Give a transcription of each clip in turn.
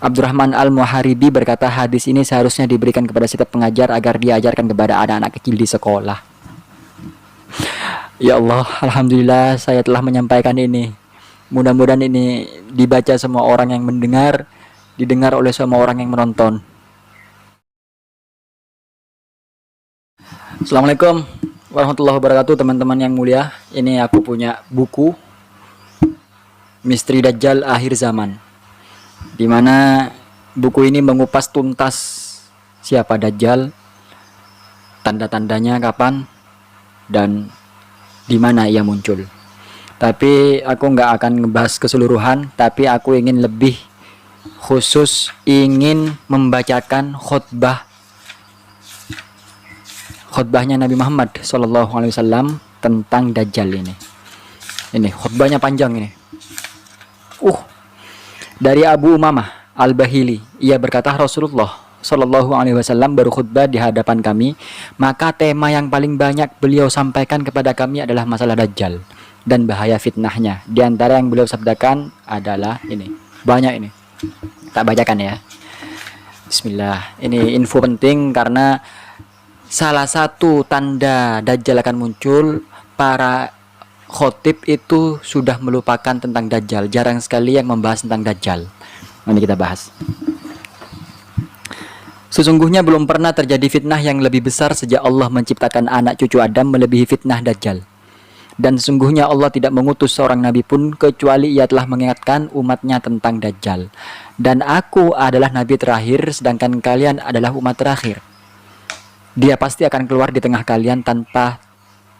Abdurrahman Al-Muharibi berkata, hadis ini seharusnya diberikan kepada setiap pengajar agar diajarkan kepada anak-anak kecil di sekolah. Ya Allah, alhamdulillah saya telah menyampaikan ini. Mudah-mudahan ini dibaca semua orang yang mendengar, didengar oleh semua orang yang menonton. Assalamualaikum warahmatullahi wabarakatuh, teman-teman yang mulia. Ini aku punya buku Misteri Dajjal Akhir Zaman, di mana buku ini mengupas tuntas siapa Dajjal, tanda-tandanya kapan, dan di mana ia muncul. Tapi aku nggak akan ngebahas keseluruhan, tapi aku ingin lebih khusus ingin membacakan khutbahnya Nabi Muhammad SAW tentang Dajjal ini. Ini khutbahnya panjang ini. Dari Abu Umamah Al-Bahili, ia berkata, Rasulullah SAW baru khutbah di hadapan kami, maka tema yang paling banyak beliau sampaikan kepada kami adalah masalah Dajjal dan bahaya fitnahnya. Di antara yang beliau sabdakan adalah ini. Banyak ini. Tak bacakan ya. Bismillah. Ini info penting karena salah satu tanda Dajjal akan muncul, para khotib itu sudah melupakan tentang Dajjal. Jarang sekali yang membahas tentang Dajjal. Nanti kita bahas. Sesungguhnya belum pernah terjadi fitnah yang lebih besar sejak Allah menciptakan anak cucu Adam melebihi fitnah Dajjal. Dan sesungguhnya Allah tidak mengutus seorang nabi pun kecuali ia telah mengingatkan umatnya tentang Dajjal. Dan aku adalah nabi terakhir, sedangkan kalian adalah umat terakhir. Dia pasti akan keluar di tengah kalian tanpa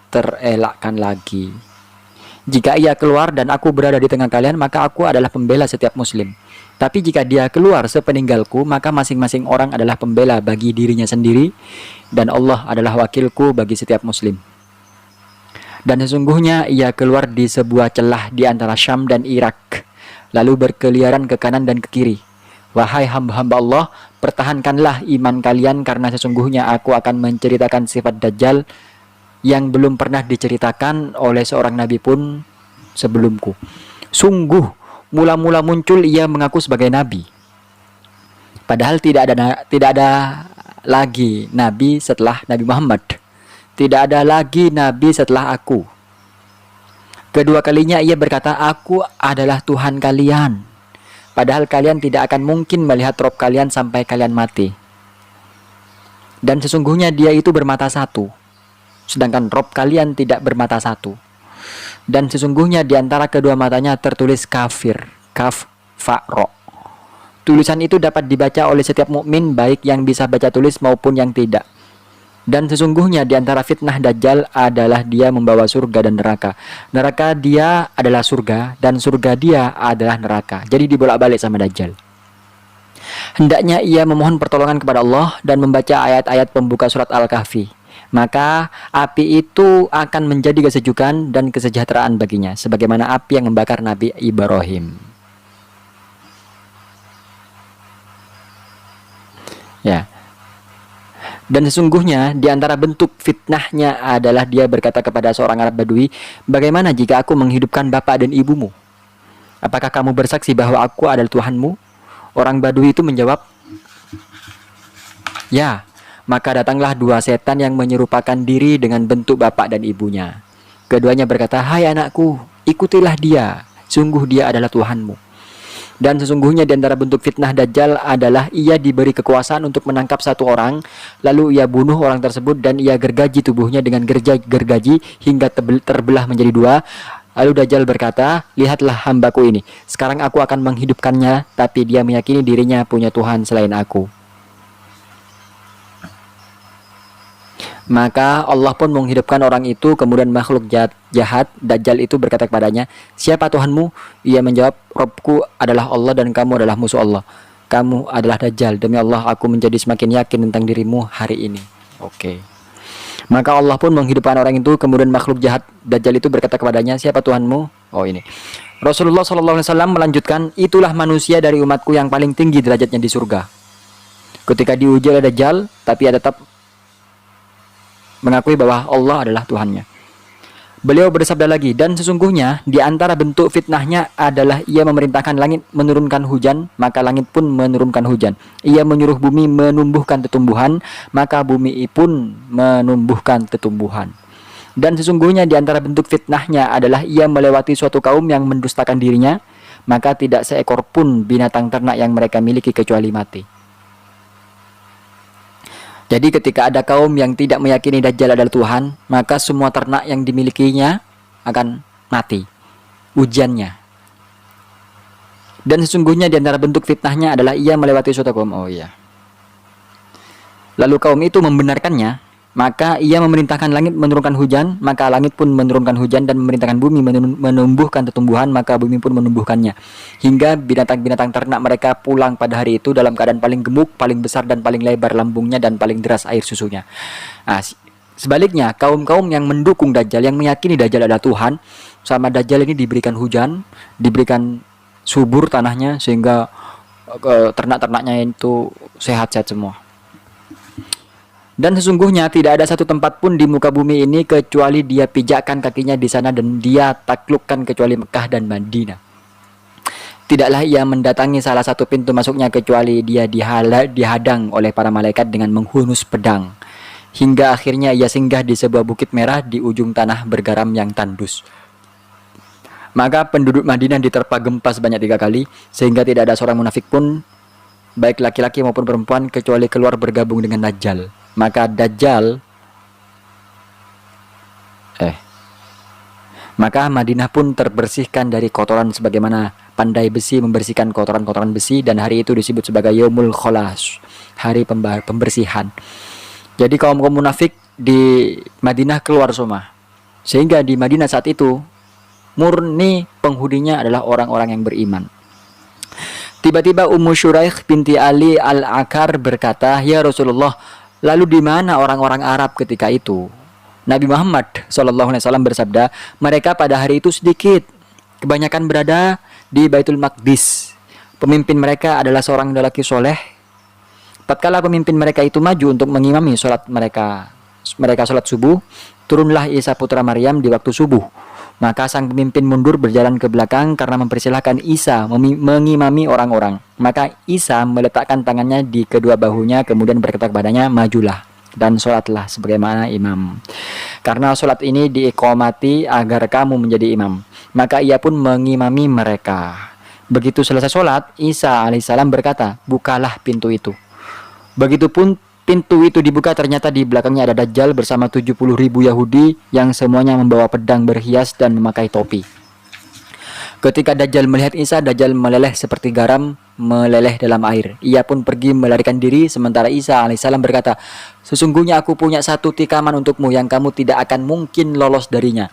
terelakkan lagi. Jika ia keluar dan aku berada di tengah kalian, maka aku adalah pembela setiap muslim. Tapi jika dia keluar sepeninggalku, maka masing-masing orang adalah pembela bagi dirinya sendiri, dan Allah adalah wakilku bagi setiap muslim. Dan sesungguhnya ia keluar di sebuah celah di antara Syam dan Irak, lalu berkeliaran ke kanan dan ke kiri. Wahai hamba-hamba Allah, pertahankanlah iman kalian, karena sesungguhnya aku akan menceritakan sifat Dajjal yang belum pernah diceritakan oleh seorang nabi pun sebelumku. Sungguh, mula-mula muncul ia mengaku sebagai nabi, padahal tidak ada lagi nabi setelah Nabi Muhammad. Tidak ada lagi nabi setelah aku. Kedua kalinya ia berkata, aku adalah Tuhan kalian, padahal kalian tidak akan mungkin melihat Rob kalian sampai kalian mati. Dan sesungguhnya dia itu bermata satu, sedangkan Rob kalian tidak bermata satu. Dan sesungguhnya di antara kedua matanya tertulis kafir, kaf, fa, ro. Tulisan itu dapat dibaca oleh setiap mukmin, baik yang bisa baca tulis maupun yang tidak. Dan sesungguhnya di antara fitnah Dajjal adalah dia membawa surga dan neraka. Neraka dia adalah surga, dan surga dia adalah neraka. Jadi dibolak-balik sama Dajjal. Hendaknya ia memohon pertolongan kepada Allah dan membaca ayat-ayat pembuka surat Al-Kahfi. Maka api itu akan menjadi kesejukan dan kesejahteraan baginya, sebagaimana api yang membakar Nabi Ibrahim. Ya. Dan sesungguhnya di antara bentuk fitnahnya adalah dia berkata kepada seorang Arab Badui, bagaimana jika aku menghidupkan bapak dan ibumu? Apakah kamu bersaksi bahwa aku adalah Tuhanmu? Orang Badui itu menjawab, ya. Maka datanglah dua setan yang menyerupakan diri dengan bentuk bapak dan ibunya. Keduanya berkata, hai anakku, ikutilah dia, sungguh dia adalah Tuhanmu. Dan sesungguhnya di antara bentuk fitnah Dajjal adalah ia diberi kekuasaan untuk menangkap satu orang, lalu ia bunuh orang tersebut dan ia gergaji tubuhnya dengan gergaji hingga terbelah menjadi dua. Lalu Dajjal berkata, lihatlah hambaku ini, sekarang aku akan menghidupkannya, tapi dia meyakini dirinya punya Tuhan selain aku. Maka Allah pun menghidupkan orang itu. Kemudian makhluk jahat Dajjal itu berkata kepadanya, siapa Tuhanmu? Ia menjawab, Robku adalah Allah dan kamu adalah musuh Allah. Kamu adalah Dajjal, demi Allah aku menjadi semakin yakin tentang dirimu hari ini. Oke. Maka Allah pun menghidupkan orang itu. Kemudian makhluk jahat Dajjal itu berkata kepadanya, siapa Tuhanmu? Oh ini. Rasulullah SAW melanjutkan, itulah manusia dari umatku yang paling tinggi derajatnya di surga. Ketika diuji oleh Dajjal, tapi ia tetap mengakui bahwa Allah adalah Tuhannya. Beliau bersabda lagi, dan sesungguhnya di antara bentuk fitnahnya adalah ia memerintahkan langit menurunkan hujan, maka langit pun menurunkan hujan. Ia menyuruh bumi menumbuhkan tumbuhan, maka bumi pun menumbuhkan tumbuhan. Dan sesungguhnya di antara bentuk fitnahnya adalah ia melewati suatu kaum yang mendustakan dirinya, maka tidak seekor pun binatang ternak yang mereka miliki kecuali mati. Jadi ketika ada kaum yang tidak meyakini Dajjal adalah Tuhan, maka semua ternak yang dimilikinya akan mati ujiannya. Dan sesungguhnya di antara bentuk fitnahnya adalah ia melewati suatu kaum. Oh iya. Lalu kaum itu membenarkannya, maka ia memerintahkan langit menurunkan hujan, maka langit pun menurunkan hujan, dan memerintahkan bumi menumbuhkan tumbuhan, maka bumi pun menumbuhkannya. Hingga binatang-binatang ternak mereka pulang pada hari itu dalam keadaan paling gemuk, paling besar dan paling lebar lambungnya, dan paling deras air susunya. Nah, sebaliknya, kaum-kaum yang mendukung Dajjal, yang meyakini Dajjal adalah Tuhan, sama Dajjal ini diberikan hujan, diberikan subur tanahnya, sehingga ternak-ternaknya itu sehat-sehat semua. Dan sesungguhnya tidak ada satu tempat pun di muka bumi ini kecuali dia pijakkan kakinya di sana dan dia taklukkan kecuali Mekah dan Madinah. Tidaklah ia mendatangi salah satu pintu masuknya kecuali dia dihadang oleh para malaikat dengan menghunus pedang. Hingga akhirnya ia singgah di sebuah bukit merah di ujung tanah bergaram yang tandus. Maka penduduk Madinah diterpa gempa sebanyak 3 kali, sehingga tidak ada seorang munafik pun, baik laki-laki maupun perempuan, kecuali keluar bergabung dengan Dajjal. Maka Madinah pun terbersihkan dari kotoran sebagaimana pandai besi membersihkan kotoran-kotoran besi, dan hari itu disebut sebagai Yaumul Kholas, hari pembersihan. Jadi kaum munafik di Madinah keluar semua, sehingga di Madinah saat itu murni penghuninya adalah orang-orang yang beriman. Tiba-tiba Ummu Shuraih binti Ali Al-Akar berkata, "Ya Rasulullah, lalu di mana orang-orang Arab ketika itu?" Nabi Muhammad SAW bersabda, "Mereka pada hari itu sedikit, kebanyakan berada di Baitul Maqdis. Pemimpin mereka adalah seorang lelaki soleh. Tatkala pemimpin mereka itu maju untuk mengimami sholat mereka sholat subuh, turunlah Isa putra Maryam di waktu subuh. Maka sang pemimpin mundur berjalan ke belakang karena mempersilahkan Isa mengimami orang-orang. Maka Isa meletakkan tangannya di kedua bahunya, kemudian berkata kepadanya, 'Majulah dan sholatlah sebagaimana imam. Karena sholat ini diiqomati agar kamu menjadi imam.' Maka ia pun mengimami mereka. Begitu selesai sholat, Isa alaihissalam berkata, 'Bukalah pintu itu.' Begitupun pintu itu dibuka, ternyata di belakangnya ada Dajjal bersama 70.000 Yahudi yang semuanya membawa pedang berhias dan memakai topi. Ketika Dajjal melihat Isa, Dajjal meleleh seperti garam meleleh dalam air. Ia pun pergi melarikan diri, sementara Isa alaihissalam berkata, 'Sesungguhnya aku punya satu tikaman untukmu yang kamu tidak akan mungkin lolos darinya.'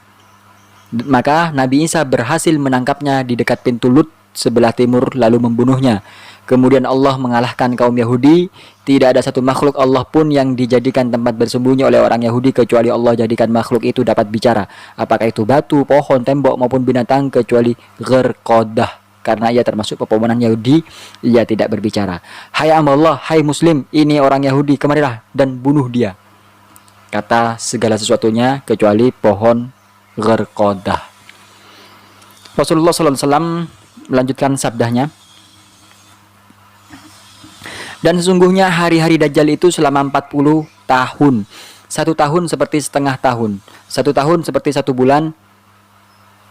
Maka Nabi Isa berhasil menangkapnya di dekat pintu Lut sebelah timur lalu membunuhnya. Kemudian Allah mengalahkan kaum Yahudi. Tidak ada satu makhluk Allah pun yang dijadikan tempat bersembunyi oleh orang Yahudi kecuali Allah jadikan makhluk itu dapat bicara. Apakah itu batu, pohon, tembok maupun binatang, kecuali Gharqadah. Karena ia termasuk pepohonan Yahudi, ia tidak berbicara. 'Hai Allah, hai Muslim, ini orang Yahudi, kemarilah dan bunuh dia.' Kata segala sesuatunya kecuali pohon Gharqadah." Rasulullah SAW melanjutkan sabdanya, "Dan sesungguhnya hari-hari Dajjal itu selama 40 tahun. 1 tahun seperti setengah tahun. 1 tahun seperti 1 bulan.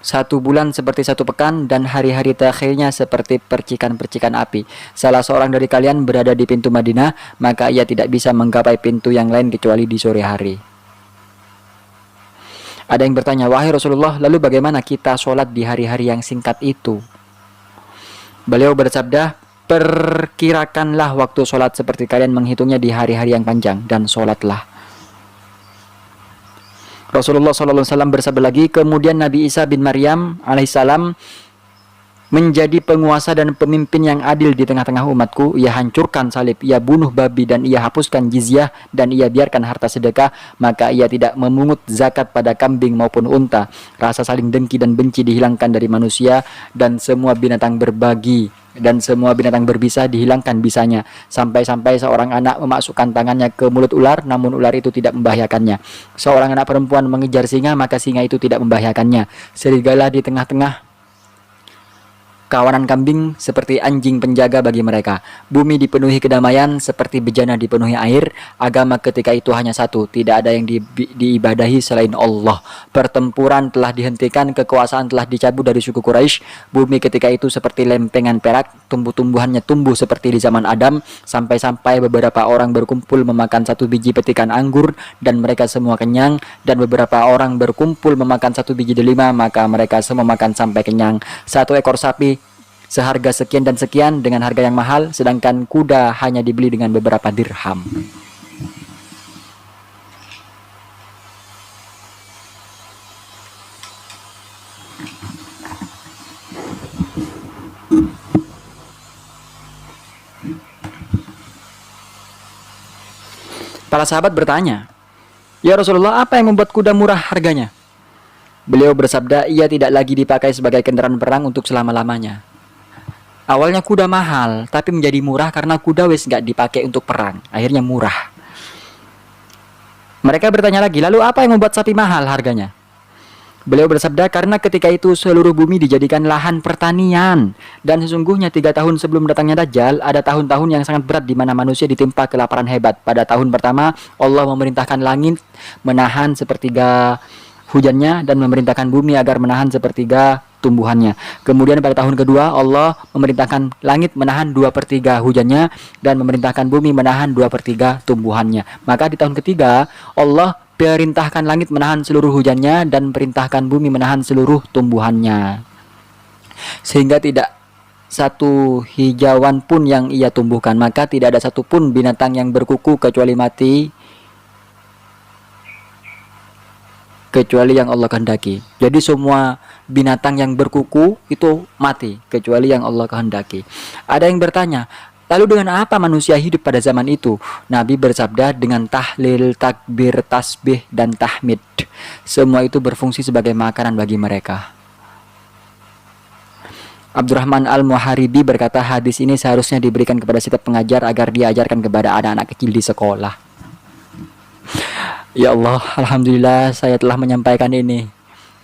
1 bulan seperti 1 pekan. Dan hari-hari terakhirnya seperti percikan-percikan api. Salah seorang dari kalian berada di pintu Madinah, maka ia tidak bisa menggapai pintu yang lain kecuali di sore hari." Ada yang bertanya, "Wahai Rasulullah, lalu bagaimana kita sholat di hari-hari yang singkat itu?" Beliau bersabda, "Perkirakanlah waktu sholat seperti kalian menghitungnya di hari-hari yang panjang, dan sholatlah." Rasulullah SAW bersabda lagi, "Kemudian Nabi Isa bin Maryam alaihissalam menjadi penguasa dan pemimpin yang adil di tengah-tengah umatku. Ia hancurkan salib, ia bunuh babi, dan ia hapuskan jizyah, dan ia biarkan harta sedekah. Maka ia tidak memungut zakat pada kambing maupun unta. Rasa saling dengki dan benci dihilangkan dari manusia, dan semua binatang berbagi dan semua binatang berbisa dihilangkan bisanya, sampai-sampai seorang anak memasukkan tangannya ke mulut ular, namun ular itu tidak membahayakannya. Seorang anak perempuan mengejar singa, maka singa itu tidak membahayakannya. Serigala di tengah-tengah kawanan kambing seperti anjing penjaga bagi mereka. Bumi dipenuhi kedamaian seperti bejana dipenuhi air. Agama ketika itu hanya satu, tidak ada yang diibadahi selain Allah. Pertempuran telah dihentikan, kekuasaan telah dicabut dari suku Quraisy. Bumi ketika itu seperti lempengan perak, tumbuh-tumbuhannya tumbuh seperti di zaman Adam, sampai-sampai beberapa orang berkumpul memakan satu biji petikan anggur dan mereka semua kenyang, dan beberapa orang berkumpul memakan satu biji delima, maka mereka semua makan sampai kenyang. Satu ekor sapi seharga sekian dan sekian dengan harga yang mahal, sedangkan kuda hanya dibeli dengan beberapa dirham. Para sahabat bertanya, "Ya Rasulullah, apa yang membuat kuda murah harganya?" Beliau bersabda, "Ia tidak lagi dipakai sebagai kendaraan perang untuk selama-lamanya." Awalnya kuda mahal, tapi menjadi murah karena kuda wis nggak dipakai untuk perang. Akhirnya murah. Mereka bertanya lagi, "Lalu apa yang membuat sapi mahal harganya?" Beliau bersabda, "Karena ketika itu seluruh bumi dijadikan lahan pertanian. Dan sesungguhnya 3 tahun sebelum datangnya Dajjal, ada tahun-tahun yang sangat berat di mana manusia ditimpa kelaparan hebat. Pada tahun pertama, Allah memerintahkan langit menahan sepertiga hujannya dan memerintahkan bumi agar menahan sepertiga tumbuhannya. Kemudian pada tahun kedua, Allah memerintahkan langit menahan 2/3 hujannya dan memerintahkan bumi menahan 2/3 tumbuhannya. Maka di tahun ketiga, Allah perintahkan langit menahan seluruh hujannya dan perintahkan bumi menahan seluruh tumbuhannya. Sehingga tidak satu hijauan pun yang ia tumbuhkan, maka tidak ada satupun binatang yang berkuku kecuali mati, kecuali yang Allah kehendaki. Jadi semua binatang yang berkuku itu mati kecuali yang Allah kehendaki. Ada yang bertanya, lalu dengan apa manusia hidup pada zaman itu? Nabi bersabda, dengan tahlil, takbir, tasbih, dan tahmid. Semua itu berfungsi sebagai makanan bagi mereka. Abdurrahman Al-Muharibi berkata, hadis ini seharusnya diberikan kepada setiap pengajar agar diajarkan kepada anak-anak kecil di sekolah. Ya Allah, Alhamdulillah saya telah menyampaikan ini.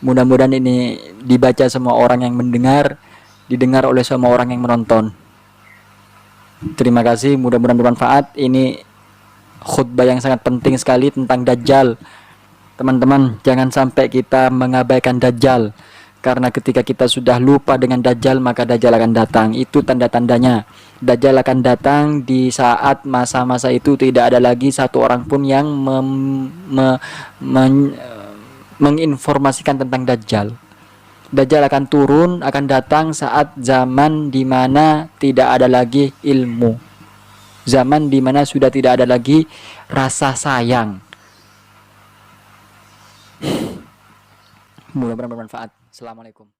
Mudah-mudahan ini dibaca semua orang yang mendengar, didengar oleh semua orang yang menonton. Terima kasih, mudah-mudahan bermanfaat. Ini khutbah yang sangat penting sekali tentang Dajjal. Teman-teman, jangan sampai kita mengabaikan Dajjal. Karena ketika kita sudah lupa dengan Dajjal, maka Dajjal akan datang. Itu tanda-tandanya. Dajjal akan datang di saat masa-masa itu tidak ada lagi satu orang pun yang menginformasikan tentang Dajjal. Dajjal akan turun, akan datang saat zaman di mana tidak ada lagi ilmu. Zaman di mana sudah tidak ada lagi rasa sayang. Mudah-mudahan bermanfaat. Assalamualaikum.